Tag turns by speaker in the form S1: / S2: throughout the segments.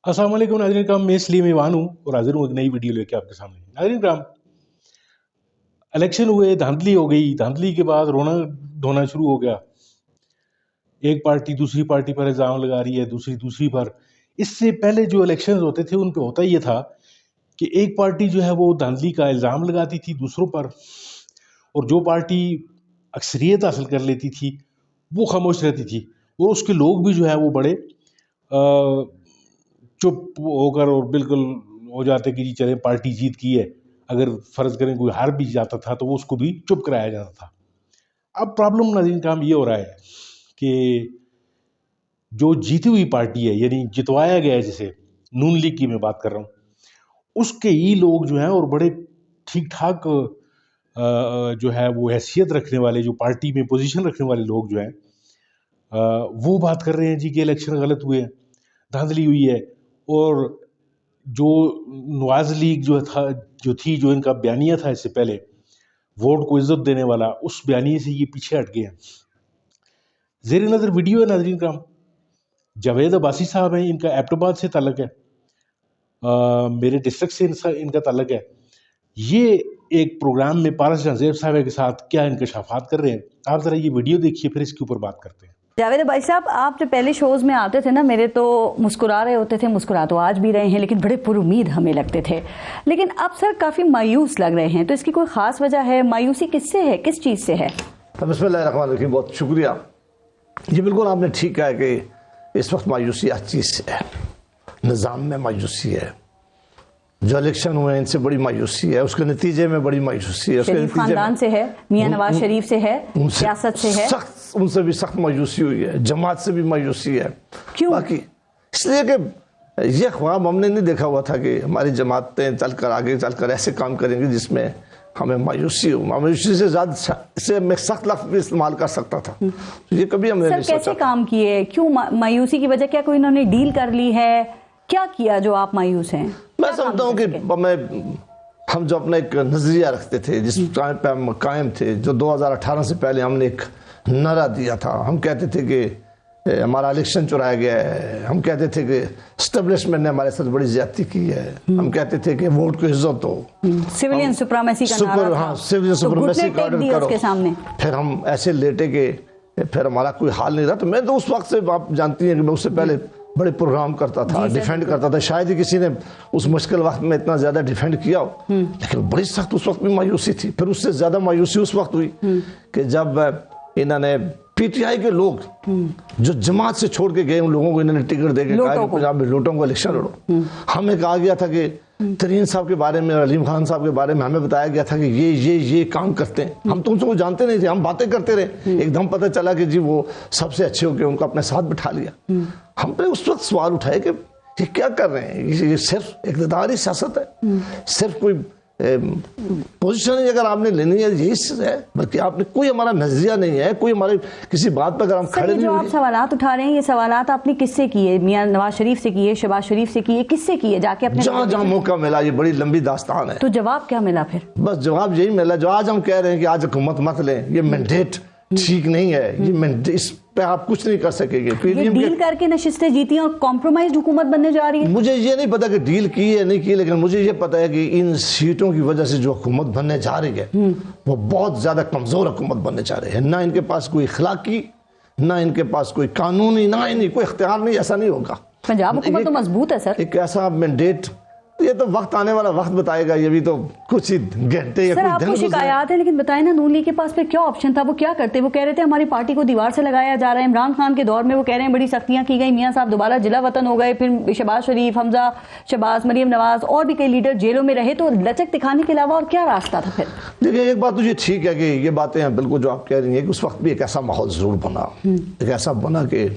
S1: अस्सलाम वालेकुम नाज़रीन कराम, मैं इसलिए मेवान हूँ और हाजिर हूँ एक नई वीडियो लेके आपके सामने। नाज़रीन कराम, इलेक्शन हुए, धांधली हो गई, धांधली के बाद रोना धोना शुरू हो गया। एक पार्टी दूसरी पार्टी पर इल्ज़ाम लगा रही है, दूसरी पर। इससे पहले जो इलेक्शन होते थे उन पे होता ये था कि एक पार्टी जो है वो धांधली का इल्ज़ाम लगाती थी दूसरों पर, और जो पार्टी अक्सरियत हासिल कर लेती थी वो खामोश रहती थी, और उसके लोग भी जो है वो बड़े चुप होकर और बिल्कुल हो जाते कि जी चले पार्टी जीत की है। अगर फ़र्ज़ करें कोई हार भी जाता था तो वो उसको भी चुप कराया जाता था। अब प्रॉब्लम नाज़रीन काम ये हो रहा है कि जो जीती हुई पार्टी है, यानी जितवाया गया है, जिसे नून लीग की मैं बात कर रहा हूँ, उसके ही लोग जो हैं और बड़े ठीक ठाक जो है वो हैसियत रखने वाले, जो पार्टी में पोजीशन रखने वाले लोग जो हैं वो बात कर रहे हैं जी कि इलेक्शन गलत हुए हैं, धांधली हुई है। और जो नवाज लीग जो इनका बयानिया था इससे पहले, वोट को इज्जत देने वाला, उस बयानिए से ये पीछे हट गए हैं। ज़ेर नज़र वीडियो है नाज़रीन कराम, जावेद अब्बासी साहब हैं, इनका एबटाबाद से ताल्लुक़ है, मेरे डिस्ट्रिक्ट से इनका ताल्लुक़ है। ये एक प्रोग्राम में पारस जंज़ेब साहब के साथ क्या इंकशाफात कर रहे हैं, आप ज़रा ये वीडियो देखिए, फिर इसके ऊपर बात करते हैं।
S2: जावेद भाई साहब, आप जो पहले शोज़ में आते थे ना, मेरे तो मुस्कुरा रहे होते थे, मुस्कुरा तो आज भी रहे हैं, लेकिन बड़े पुरुमीद हमें लगते थे। लेकिन अब सर काफ़ी मायूस लग रहे हैं, तो इसकी कोई ख़ास वजह है? मायूसी किससे है, किस चीज़ से है?
S3: बिस्मिल्लाहिर्रहमानिर्रहीम, बहुत शुक्रिया। ये बिल्कुल आपने ठीक कहा कि इस वक्त मायूसी हर चीज़ से है, निज़ाम में मायूसी है, जो इलेक्शन हुए इनसे बड़ी मायूसी है, उसके नतीजे में बड़ी मायूसी है, उसके नतीजे
S2: खानदान से है, मियां नवाज शरीफ से है, सियासत से है,
S3: उनसे भी सख्त मायूसी हुई है, जमात से भी मायूसी है।
S2: क्यों?
S3: बाकी इसलिए कि ये ख्वाब हमने नहीं देखा हुआ था कि हमारी जमातें चलकर आगे चलकर ऐसे काम करेंगे जिसमें हमें मायूसी हो। मायूसी से ज़्यादा इससे मैं सख्त लफ्ज़ भी इस्तेमाल कर सकता था, तो ये कभी हमने नहीं सोचा।
S2: कैसे काम किए, क्यों मायूसी की वजह? क्या कोई इन्होंने डील कर ली है, क्या किया जो आप मायूस हैं?
S3: मैं समझता हूँ कि हम जो अपना एक नज़रिया रखते थे, जिस टाइम पे हम कायम थे, जो 2018 से पहले हमने एक नारा दिया था, हम कहते थे कि हमारा इलेक्शन चुराया गया है, हम कहते थे कि एस्टेब्लिशमेंट ने हमारे साथ बड़ी ज्यादती की है, हम कहते थे कि वोट को इज्जत हो,
S2: सिविलियन सुप्रीमेसी का नारा था,
S3: हाँ सिविलियन सुप्रीमेसी का ऑर्डर करो
S2: उसके सामने।
S3: फिर हम ऐसे लेटे कि फिर हमारा कोई हाल नहीं रहा। तो मैं तो उस वक्त से, आप जानती हैं कि मैं उससे पहले बड़े प्रोग्राम करता था, डिफेंड करता था, शायद ही किसी ने उस मुश्किल वक्त में इतना ज़्यादा डिफेंड किया हो, लेकिन बड़ी सख्त उस वक्त भी मायूसी थी। फिर उससे ज़्यादा मायूसी उस वक्त हुई कि जब इन्होंने पीटीआई के लोग जो जमात से छोड़ के गए, उन लोगों को इन्होंने टिकट दे के कहा कि पंजाब में लोटों को इलेक्शन लड़ो। हमें कहा गया था कि तरीन साहब के बारे में, अलीम खान साहब के बारे में हमें बताया गया था कि ये काम करते हैं। हम तो उनको जानते नहीं थे, हम बातें करते रहे, एकदम पता चला कि जी वो सबसे अच्छे हो गए, उनको अपने साथ बिठा लिया। हमने उस वक्त सवाल उठाए कि ये क्या कर रहे हैं, ये सिर्फ इक़्तिदारी सियासत है, सिर्फ कोई पोजीशन ही अगर आपने लेनी है यही है, बल्कि आपने कोई हमारा नजरिया नहीं है, कोई हमारे किसी बात पर अगर हम खड़े नहीं।
S2: जो आप सवालात उठा रहे हैं, ये सवालात आपने किससे किए? मियां नवाज शरीफ से किए, शहबाज शरीफ से किए, किससे किए? जाके अपने
S3: जहाँ मौका मिला, ये बड़ी लंबी दास्तान है।
S2: तो जवाब क्या मिला फिर?
S3: बस जवाब यही मिला जो आज हम कह रहे हैं कि आज हुकूमत मत लें, ये मैंडेट ठीक नहीं है, ये मैंडेट, इस पे आप कुछ नहीं कर सकेंगे।
S2: ये डील करके नशिस्तें जीती और कॉम्प्रोमाइज्ड हुकूमत बनने जा रही है।
S3: मुझे ये नहीं पता कि डील की है नहीं की, लेकिन मुझे ये पता है कि इन सीटों की वजह से जो हुकूमत बनने जा रही है वो बहुत ज्यादा कमजोर हुकूमत बनने जा रही है। ना इनके पास कोई इखलाकी, ना इनके पास कोई कानूनी, ना इन्हें कोई इख्तियार नहीं, ऐसा नहीं होगा।
S2: पंजाब हुकूमत तो मजबूत है सर।
S3: एक ऐसा मैंडेट, ये तो वक्त आने वाला वक्त बताएगा, ये भी तो कुछ ही घंटे या
S2: सर आपको शिकायत है, लेकिन बताएं ना नून लीग के पास पे क्या ऑप्शन था, वो क्या करते? वो कह रहे थे हमारी पार्टी को दीवार से लगाया जा रहा है। इमरान खान के दौर में वो कह रहे हैं बड़ी सख्तियां की गई, मियां साहब दोबारा जिला वतन हो गए, फिर शहबाज शरीफ, हमजा शहबाज, मरियम नवाज और भी कई लीडर जेलों में रहे, तो लचक दिखाने के अलावा और क्या रास्ता था फिर?
S3: देखिए, एक बात तो ये ठीक है कि ये बातें हैं बिल्कुल जो आप कह रही हैं कि उस वक्त भी एक ऐसा माहौल जरूर बना, एक ऐसा बना कि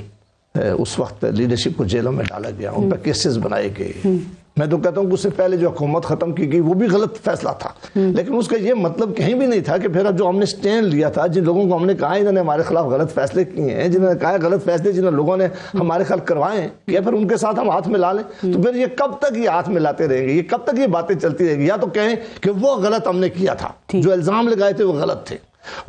S3: उस वक्त लीडरशिप को जेलों में डाला गया, उन पर केसेस बनाए गए। मैं तो कहता हूँ कि उससे पहले जो हुकूमत खत्म की गई वो भी गलत फैसला था, लेकिन उसका ये मतलब कहीं भी नहीं था कि फिर अब जो हमने स्टैंड लिया था, जिन लोगों को हमने कहा इन्होंने हमारे खिलाफ गलत फैसले किए हैं, जिन्होंने कहा गलत फैसले जिन लोगों ने हमारे खिलाफ करवाए हैं, या फिर उनके साथ हम हाथ मिला लें, तो फिर ये कब तक ये हाथ मिलाते रहेंगे, ये कब तक ये बातें चलती रहेगी? या तो कहें कि वो गलत हमने किया था, जो इल्जाम लगाए थे वो गलत थे,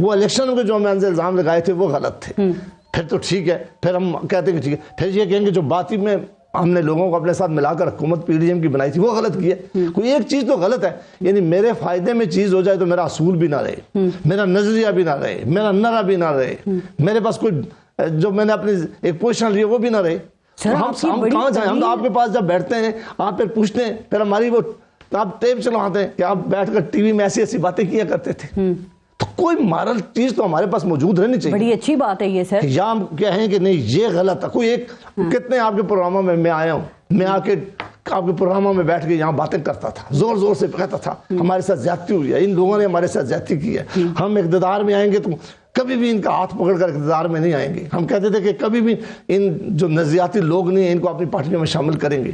S3: वो इलेक्शन के जो हमने इल्जाम लगाए थे वो गलत थे, फिर तो ठीक है, फिर हम कहते हैं कि ठीक है। फिर ये कहेंगे जो बात में ہم نے لوگوں کو اپنے ساتھ ملا کر حکومت پی ڈی ایم کی بنائی تھی، وہ غلط کی ہے. کوئی ایک چیز تو غلط ہے، یعنی میرے فائدے میں چیز ہو جائے تو میرا اصول بھی نہ رہے، میرا نظریہ بھی نہ رہے، میرا نعرہ بھی نہ رہے، میرے پاس کوئی جو میں نے اپنی ایک پوزیشن لی ہے وہ بھی نہ رہے. ہم کہاں جائیں؟ ہم آپ کے پاس جب بیٹھتے ہیں آپ پھر پوچھتے ہیں، پھر ہماری وہ آپ ٹیپ چلواتے ہیں کہ آپ بیٹھ کر ٹی وی میں ایسی ایسی باتیں کیا کرتے تھے. تو کوئی مارل چیز تو ہمارے پاس موجود رہنی چاہیے.
S2: بڑی اچھی بات ہے یہ سر.
S3: یا ہم کہیں کہ نہیں یہ غلط ہے. کوئی ایک کتنے آپ کے پروگراموں میں آیا ہوں، میں آ کے آپ کے پروگراموں میں بیٹھ کے یہاں باتیں کرتا تھا، زور زور سے کہتا تھا ہمارے ساتھ زیادتی ہوئی ہے، ان لوگوں نے ہمارے ساتھ زیادتی کی ہے، ہم اقتدار میں آئیں گے تو کبھی بھی ان کا ہاتھ پکڑ کر اقتدار میں نہیں آئیں گے. ہم کہتے تھے کہ کبھی بھی ان جو نظریاتی لوگ نہیں ہیں ان کو اپنی پارٹیوں میں شامل کریں گے.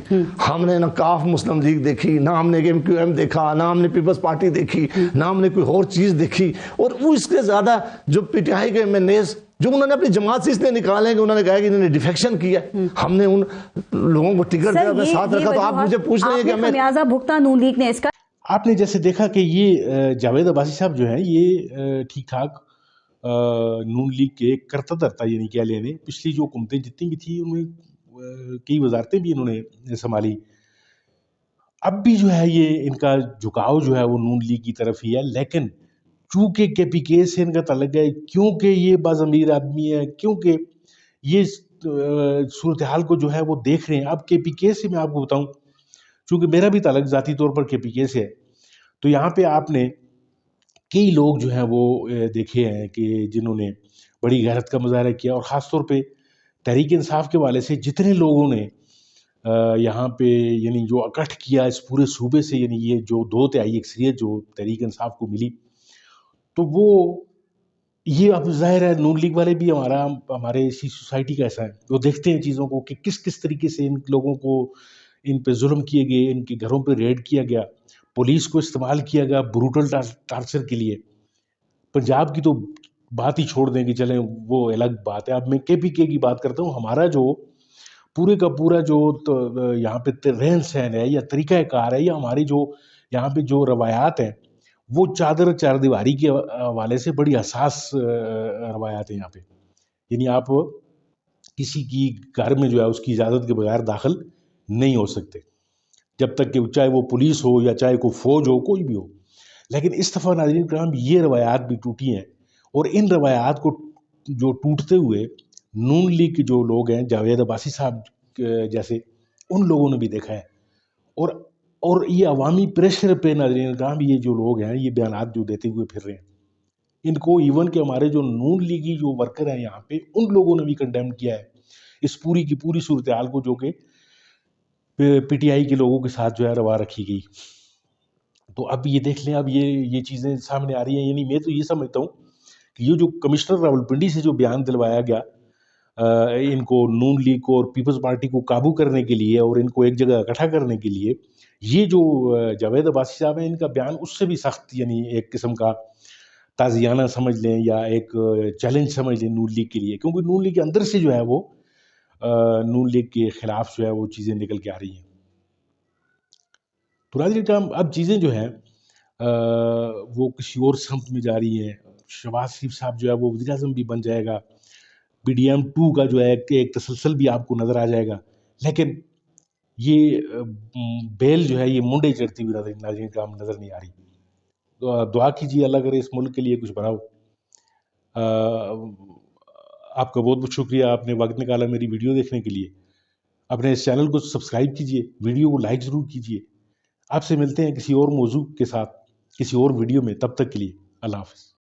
S3: ہم نے نہ کاف مسلم لیگ دیکھی، نہ ہم نے ایم کیو ایم دیکھا، نہ ہم نے پیپلز پارٹی دیکھی، نہ ہم نے کوئی اور چیز دیکھی. اور وہ اس کے زیادہ جو پی ٹی آئی کے ایم این ایز جو انہوں نے اپنی جماعت سے اس لیے نکالے کہ انہوں نے کہا کہ انہوں نے ڈیفیکشن کیا، ہم نے ان لوگوں کو ٹکٹ دیا اپنے ساتھ رکھا. تو آپ مجھے پوچھ رہے ہیں کہ ہمیں
S2: خمیازہ بھگتا نون لیگ نے اس کا.
S1: آپ نے جیسے دیکھا کہ یہ جاوید عباسی صاحب جو ہیں یہ ٹھیک ٹھاک نون لیگ کے کرتا دھرتا یعنی کیا لینے پچھلی جو حکومتیں جتنی بھی تھیں ان میں کئی وزارتیں بھی انہوں نے سنبھالی. اب بھی جو ہے یہ ان کا جھکاؤ جو ہے وہ نون لیگ کی طرف ہی ہے، لیکن چونکہ کے پی کے سے ان کا تعلق ہے، کیونکہ یہ باضمیر آدمی ہے، کیونکہ یہ صورتحال کو جو ہے وہ دیکھ رہے ہیں. اب کے پی کے سے میں آپ کو بتاؤں، چونکہ میرا بھی تعلق ذاتی طور پر کے پی کے سے ہے، تو یہاں پہ آپ نے کئی لوگ جو ہیں وہ دیکھے ہیں کہ جنہوں نے بڑی غیرت کا مظاہرہ کیا، اور خاص طور پہ تحریک انصاف کے والے سے جتنے لوگوں نے یہاں پہ یعنی جو اکٹھ کیا اس پورے صوبے سے، یعنی یہ جو 2 تہائی اکثریت جو تحریک انصاف کو ملی، تو وہ یہ اب ظاہر ہے نون لیگ والے بھی ہمارے اسی سوسائٹی کا ایسا ہے، وہ دیکھتے ہیں چیزوں کو کہ کس طریقے سے ان لوگوں کو ان پہ ظلم کیے گئے، ان کے گھروں پہ ریڈ کیا گیا، پولیس کو استعمال کیا گیا بروٹل ٹارچر کے لیے. پنجاب کی تو بات ہی چھوڑ دیں کہ چلیں وہ الگ بات ہے. اب میں کے پی کے کی بات کرتا ہوں. ہمارا جو پورے کا پورا جو یہاں پہ رہن سہن ہے یا طریقہ کار ہے یا ہماری جو یہاں پہ جو روایات ہیں وہ چار دیواری کے حوالے سے بڑی حساس روایات ہیں یہاں پہ. یعنی آپ کسی کی گھر میں جو ہے اس کی اجازت کے بغیر داخل نہیں ہو سکتے جب تک کہ چاہے وہ پولیس ہو یا چاہے کوئی فوج ہو، کوئی بھی ہو. لیکن اس دفعہ ناظرین کرام یہ روایات بھی ٹوٹی ہیں، اور ان روایات کو جو ٹوٹتے ہوئے نون لیگ کے جو لوگ ہیں جاوید عباسی صاحب جیسے ان لوگوں نے بھی دیکھا ہے. اور یہ عوامی پریشر پہ ناظرین کرام یہ جو لوگ ہیں یہ بیانات جو دیتے ہوئے پھر رہے ہیں، ان کو ایون کہ ہمارے جو نون لیگی جو ورکر ہیں یہاں پہ ان لوگوں نے بھی کنڈیم کیا ہے اس پوری کی پوری صورتحال کو جو کہ پی ٹی آئی کے لوگوں کے ساتھ جو ہے روا رکھی گئی. تو اب یہ دیکھ لیں، اب یہ چیزیں سامنے آ رہی ہیں. یعنی میں تو یہ سمجھتا ہوں کہ یہ جو کمشنر راولپنڈی سے جو بیان دلوایا گیا ان کو نون لیگ کو اور پیپلز پارٹی کو قابو کرنے کے لیے اور ان کو ایک جگہ اکٹھا کرنے کے لیے، یہ جو جاوید عباسی صاحب ہیں ان کا بیان اس سے بھی سخت، یعنی ایک قسم کا تازیانہ سمجھ لیں یا ایک چیلنج سمجھ لیں نون لیگ کے لیے، کیونکہ نون لیگ کے اندر سے جو ہے وہ نون لیگ کے خلاف جو ہے وہ چیزیں نکل کے آ رہی ہیں. تو ناظرین کرام اب چیزیں جو ہیں وہ کسی اور سمت میں جا رہی ہیں. شہباز شریف صاحب جو ہے وہ وزیر اعظم بھی بن جائے گا، پی ڈی ایم 2 کا جو ہے ایک تسلسل بھی آپ کو نظر آ جائے گا، لیکن یہ بیل جو ہے یہ منڈے چڑھتی ہوئی ناظرین کرام نظر نہیں آ رہی. تو دعا کیجیے اللہ کرے اس ملک کے لیے کچھ بڑھاؤ. آپ کا بہت بہت شکریہ، آپ نے وقت نکالا میری ویڈیو دیکھنے کے لیے. اپنے اس چینل کو سبسکرائب کیجیے، ویڈیو کو لائک ضرور کیجیے. آپ سے ملتے ہیں کسی اور موضوع کے ساتھ کسی اور ویڈیو میں، تب تک کے لیے اللہ حافظ.